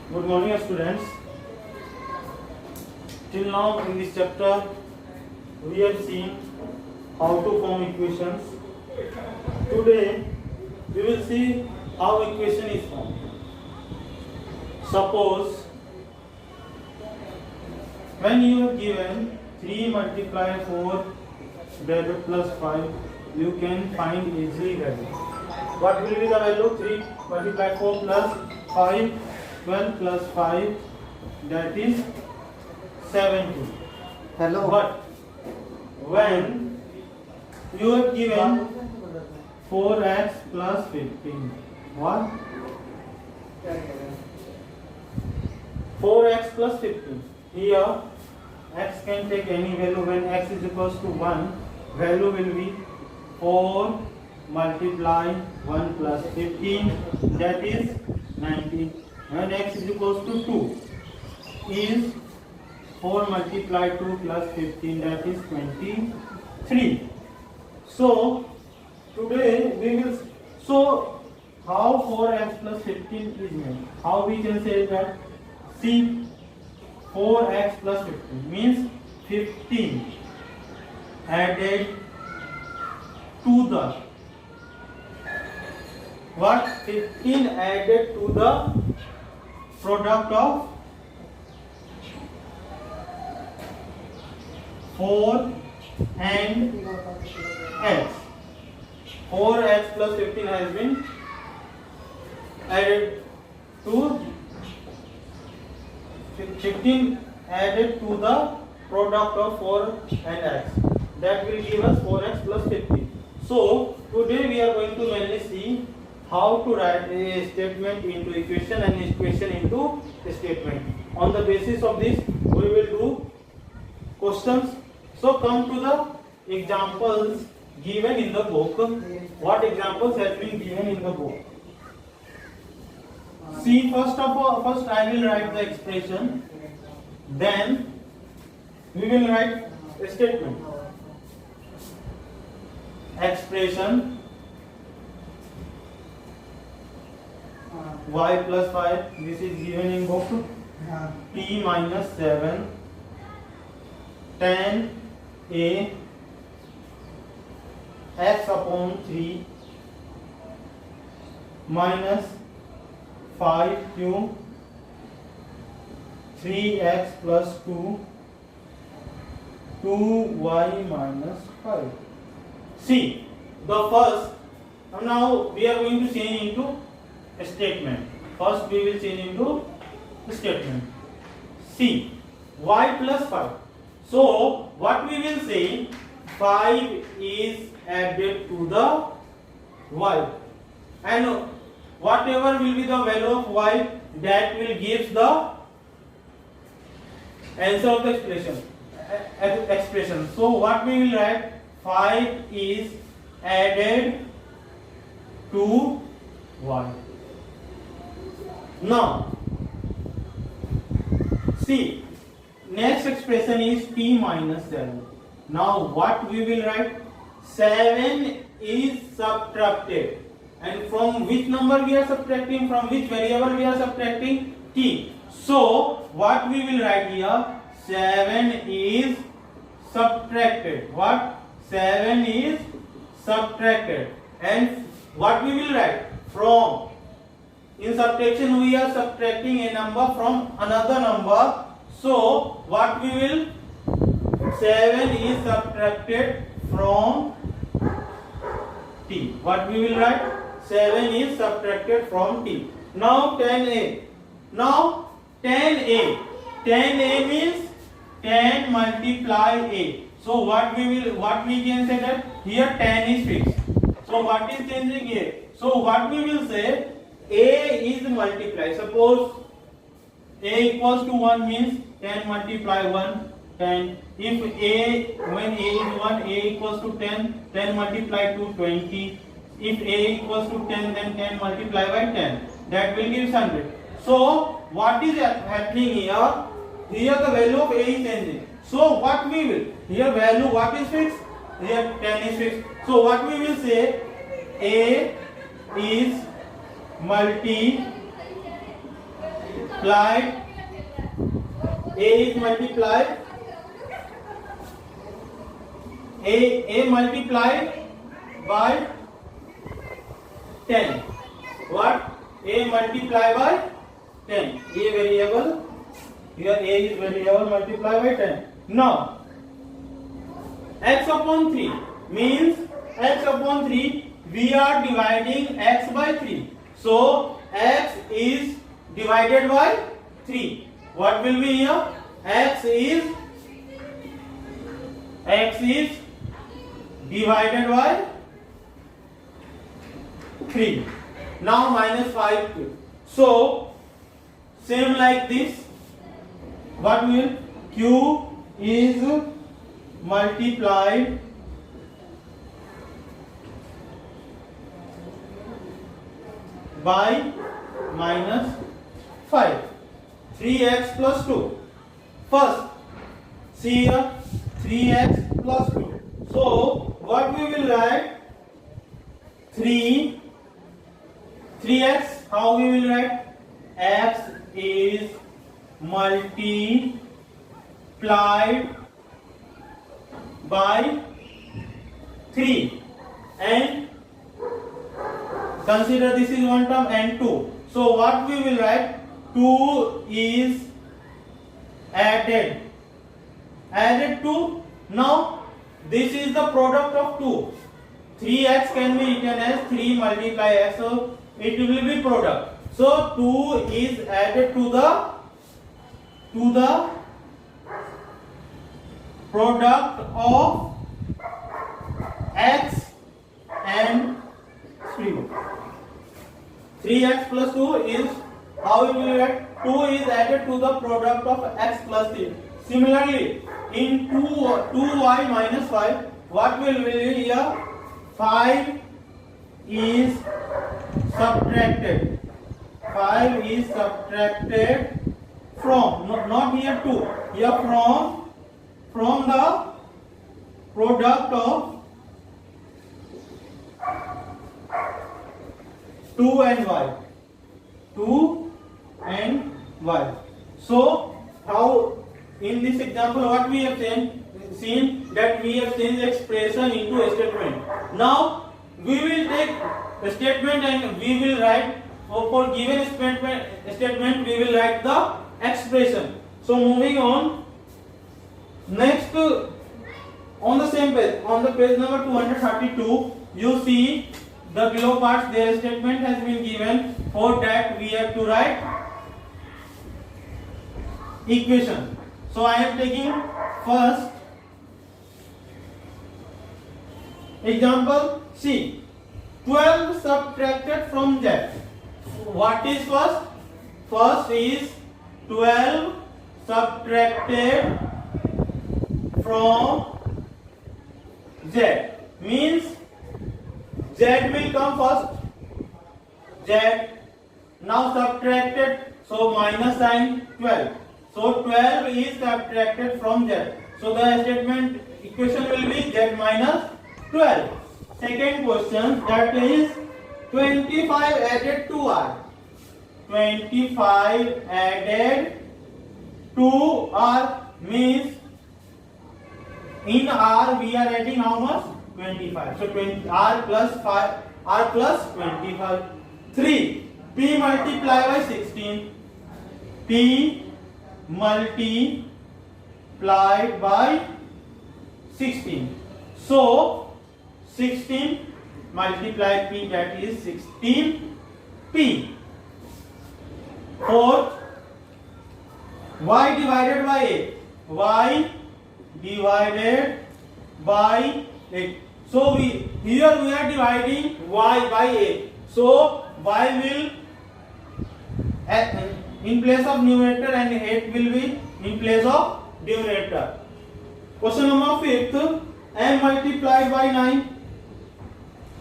Good morning, students. Till now, in this chapter, we have seen how to form equations. Today, we will see how equation is formed. Suppose when you are given 3 multiply 4 bracket plus 5, you can find easily value. What will be the value? 3 multiply 4 plus 5, 12 plus 5, that is 70. Hello. But when you are given 4x plus 15, what? 4x plus 15. Here x can take any value. When x is equals to 1, value will be 4 multiply 1 plus 15, that is 19. When x is equals to 2 is 4 multiply 2 plus 15, that is 23. So today we will show how 4x plus 15 is made. How we can say that? See, 4x plus 15 means 15 added to the what? 15 added to the product of 4 and x. 4x plus 15 has been added to 15 added to the product of 4 and x. That will give us 4x plus 15. So today we are going to mainly see how to write a statement into equation and equation into a statement. On the basis of this, we will do questions. So come to the examples given in the book. What examples has been given in the book? See, first I will write the expression, then we will write a statement. Expression y plus 5, this is given in book. T minus 7 tan a x upon 3 minus 5q 3x plus 2 2y minus 5. See, the first, now we are going to change into a statement. First we will change into a statement. See, y plus 5. So what we will say, 5 is added to the y, and whatever will be the value of y, that will give the answer of the expression. So what we will write, 5 is added to y. Now see, next expression is t minus 7. Now what we will write, 7 is subtracted, and from which number we are subtracting, from which variable we are subtracting? T. So what we will write here, 7 is subtracted. What? 7 is subtracted. And what we will write, from, in subtraction we are subtracting a number from another number. So what we will, 7 is subtracted from t. What we will write, 7 is subtracted from t. Now 10a. Now 10a. 10a means 10 multiply a. So what we can say that here 10 is fixed. So what is changing here? So what we will say, a is multiplied. Suppose a equals to 1 means 10 multiply 1, 10. If a, when a is 1, a equals to 10, 10 multiply 2, 20. If a equals to 10, then 10 multiply by 10. That will give 100. So what is happening here? Here the value of a is changing. So what we will, here value what is fixed? Here 10 is fixed. So what we will say, a is multiplied A is multiplied A multiplied by 10. What? A multiplied by 10. A variable. Here A is variable multiplied by 10. Now x upon 3 means x upon 3 we are dividing x by 3. So x is divided by 3. What will be here? X is divided by 3. Now minus 5. So same like this. What will Q is multiplied by minus 5. 3x plus 2. First, see here 3x plus 2. So, what we will write? 3x. How we will write? X is multiplied by 3. And consider this is one term and 2. So, what we will write? 2 is added to. Now this is the product of 2. 3x can be written as 3 multiply x, so it will be product. So 2 is added to the product of x and 3. 3x plus 2 is how we will get 2 is added to the product of x plus 3. Similarly, in 2y minus 5, what will be here? 5 is subtracted. 5 is subtracted from, not here 2, here from the product of 2 and y. 2 and y. So, how in this example what we have seen that we have changed expression into a statement. Now we will take a statement and we will write for given statement we will write the expression. So moving on, next on the same page, on the page number 232, you see the below parts their statement has been given. For that we have to write equation. So I am taking first example C. 12 subtracted from Z. What is first? First is 12 subtracted from Z. Means Z will come first. Z. Now subtracted. So minus sign 12. So 12 is subtracted from Z. So the statement equation will be Z minus 12. Second question, that is 25 added to R. 25 added to R means in R we are adding how much? 25. So 20 R plus 5, R plus 25. 3. P multiplied by 16. P multiplied by 16. So 16 multiplied P, that is 16 P. Fourth, Y divided by 8. Y divided by 8. So here we are dividing Y by 8. So Y will in place of numerator and 8 will be in place of denominator. Question number 5th, M multiplied by 9.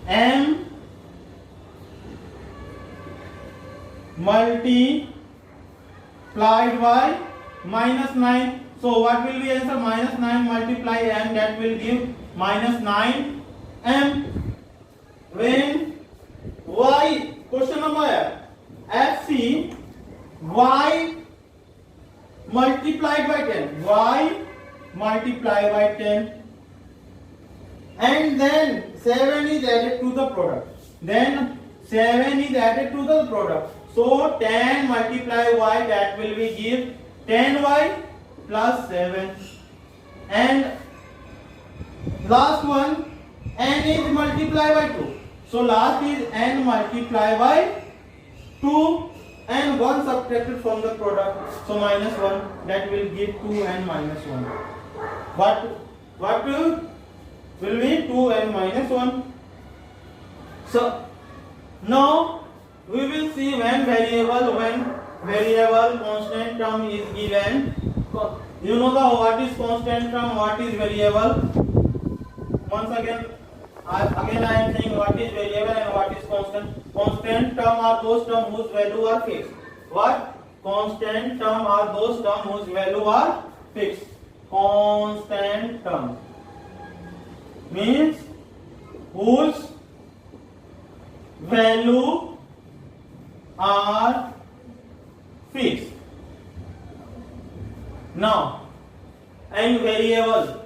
M multiplied by minus 9. So what will be answer? Minus 9 multiply M, that will give minus 9 M. When Y, question number FC, y multiplied by 10, y multiplied by 10, and then 7 is added to the product. Then 7 is added to the product. So 10 multiply y, that will be give 10y plus 7. And last one, n is multiplied by 2. So last is n multiplied by 2 and 1 subtracted from the product. So minus 1, that will give 2n minus 1. What will be 2n minus 1? So now we will see when variable constant term is given. You know what is constant term, what is variable. Once again, I am saying what is variable and what is constant. Constant term are those terms whose value are fixed. What? Constant term are those terms whose value are fixed. Constant term means whose value are fixed. Now, and variable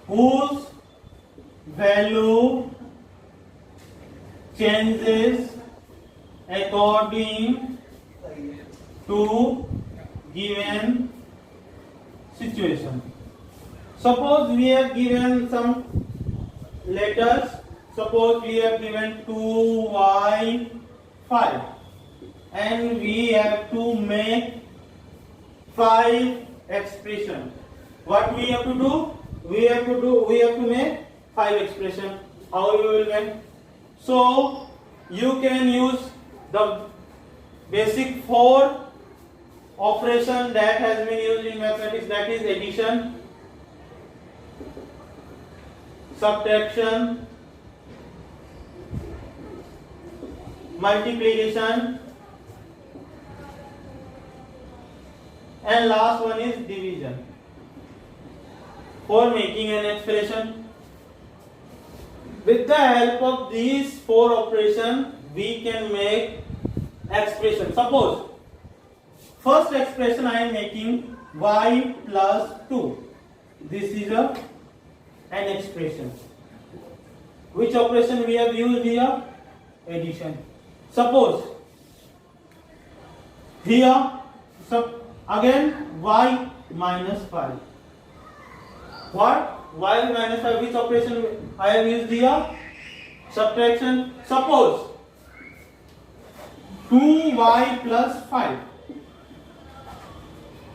whose value changes according to given situation. Suppose we have given some letters. Suppose we have given 2y5 and we have to make 5 expression. What we have to do? We have to make 5 expression. How we will make? So you can use the basic 4 operation that has been used in mathematics, that is addition, subtraction, multiplication, and last one is division. For making an expression, with the help of these 4 operations, we can make expression. Suppose first expression I am making y plus 2. This is an expression. Which operation we have used here? Addition. Suppose here again y minus 5. What? Y minus 5. Which operation I have used here? Subtraction. Suppose 2y plus 5.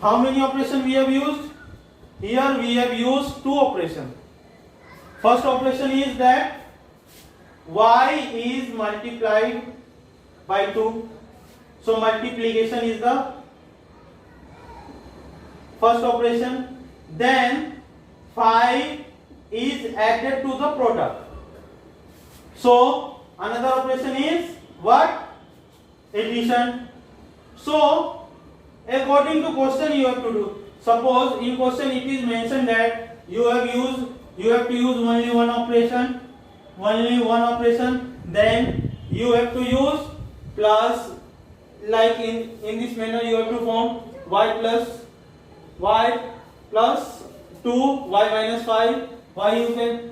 How many operations we have used? Here we have used 2 operations. First operation is that y is multiplied by 2. So multiplication is the first operation. Then 5 is added to the product. So another operation is what? Addition. So according to question you have to do. Suppose in question it is mentioned that you have to use only one operation. Then you have to use plus, like in this manner you have to form y plus 2, y minus 5, y you can,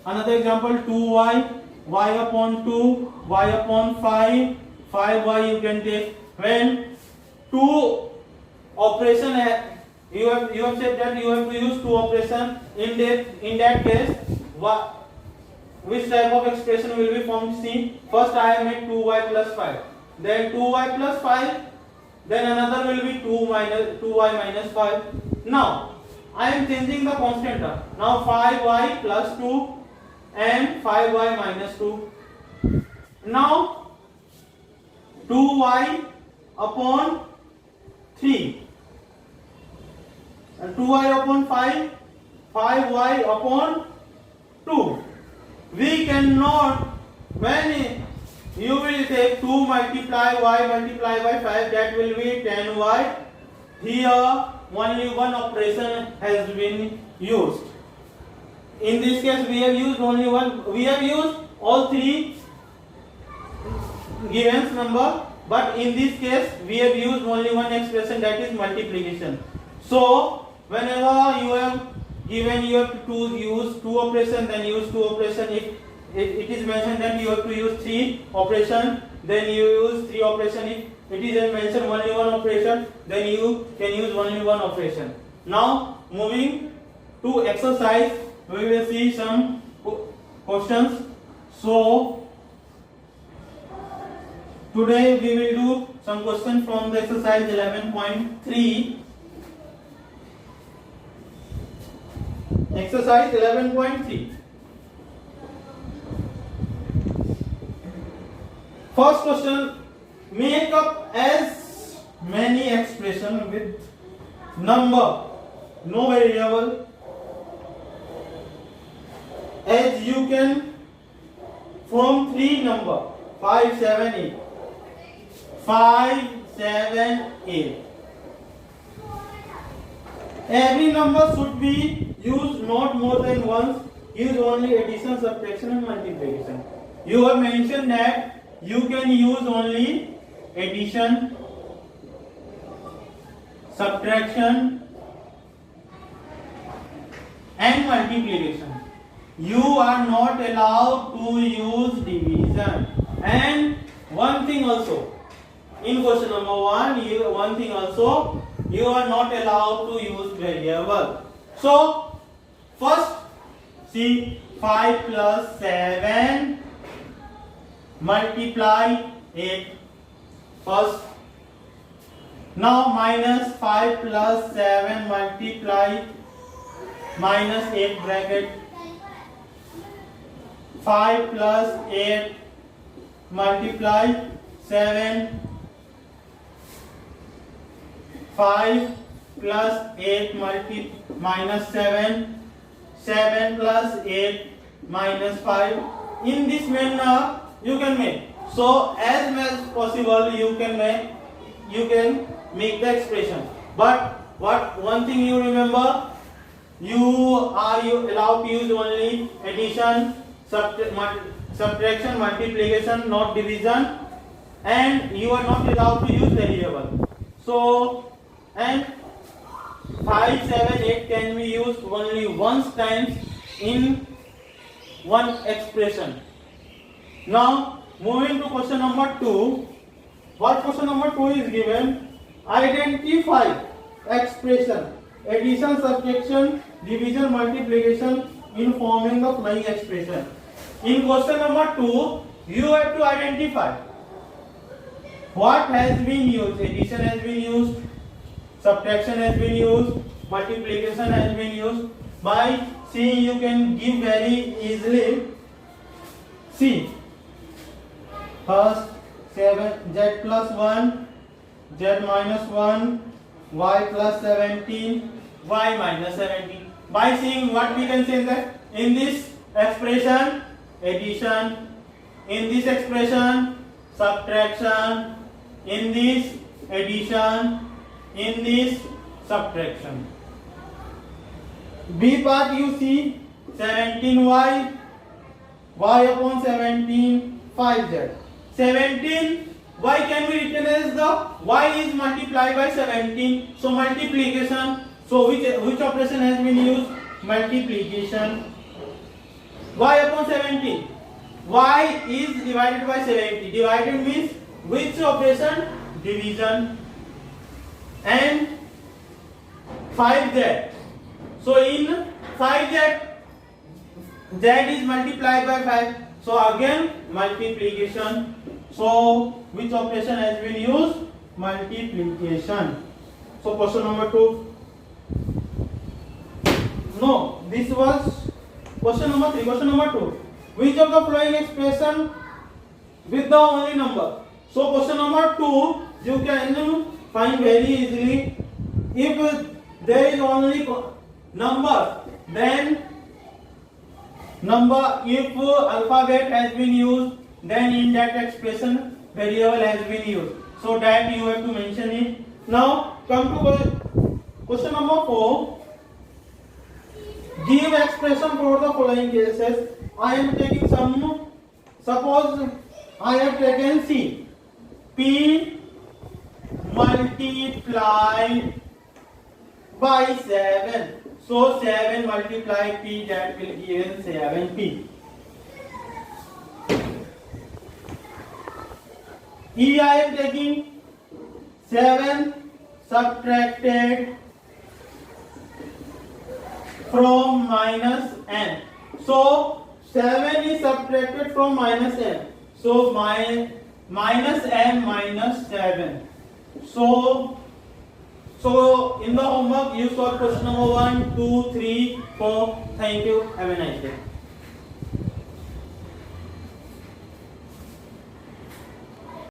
another example 2y, y upon 2, y upon 5, 5y you can take. When 2 operation you have said that you have to use 2 operation, in that case which type of expression will be formed? See, first I have made 2y plus 5, then 2y plus 5, then another will be 2y minus 5. Now I am changing the constant term. Now 5y plus 2 and 5y minus 2. Now 2y upon 3 and 2y upon 5, 5y upon 2. We cannot, when you will take 2 multiply y multiply by 5, that will be 10y. Here only one operation has been used. In this case we have used only one. We have used all 3 given number, but in this case we have used only one expression, that is multiplication. So whenever you have given, you have to use two operation, then use two operation. If it is mentioned that you have to use three operation, then you use three operation. If it is mentioned only one operation, then you can use only one operation. Now moving to exercise, we will see some questions. So today we will do some questions from the exercise 11.3. Exercise 11.3. First question, make up as many expressions with number, no variable, as you can from three number 5, 7, 8. 5, 7, 8. Every number should be used not more than once. Use only addition, subtraction and multiplication. You have mentioned that you can use only addition, subtraction and multiplication. You are not allowed to use division. And one thing also, in question number 1, you are not allowed to use variable. So first see 5 plus 7 multiply 8 first. Now minus 5 plus 7 multiply minus 8 bracket. 5 plus 8 multiply 7. 5 plus 8 minus 7. 7 plus 8 minus 5. In this manner you can make. So as much as possible you can make the expression. But one thing you remember, you are allowed to use only addition, subtraction, multiplication, not division, and you are not allowed to use variable. So and 5, 7, 8 can be used only once times in one expression. Now moving to question number 2. What question number 2 is given? Identify expression, addition, subtraction, division, multiplication in forming the following expression. In question number 2, you have to identify what has been used. Addition has been used, subtraction has been used, multiplication has been used. By seeing you can give very easily. See, first 7 z plus 1, z minus 1, y plus 17, y minus 17. By seeing what we can say that in this expression addition, in this expression subtraction, in this addition, in this subtraction. B part you see 17y, y upon 17, 5z. 17 y can be written as the y is multiplied by 17, so multiplication. So which operation has been used? Multiplication. Y upon 17, y is divided by 70. Divided means which operation? Division. And 5z. So in 5z, z is multiplied by 5. So again multiplication. So which operation has been used? Multiplication. So question number 2. No, this was question number 3. Question number 2. Which of the following expression with the only number? So question number 2 you can find very easily. If there is only number, then number, if alphabet has been used, then in that expression variable has been used. So that you have to mention it. Now come to question number 4. Give expression for the following cases. I am taking some. Suppose I have taken C. P multiplied by 7. So 7 multiply P, that will give 7P. E I am taking 7 subtracted from minus n. So 7 is subtracted from minus n. So minus n minus 7. So in the homework you solve question number 1, 2, 3, 4. Thank you. Have a nice day.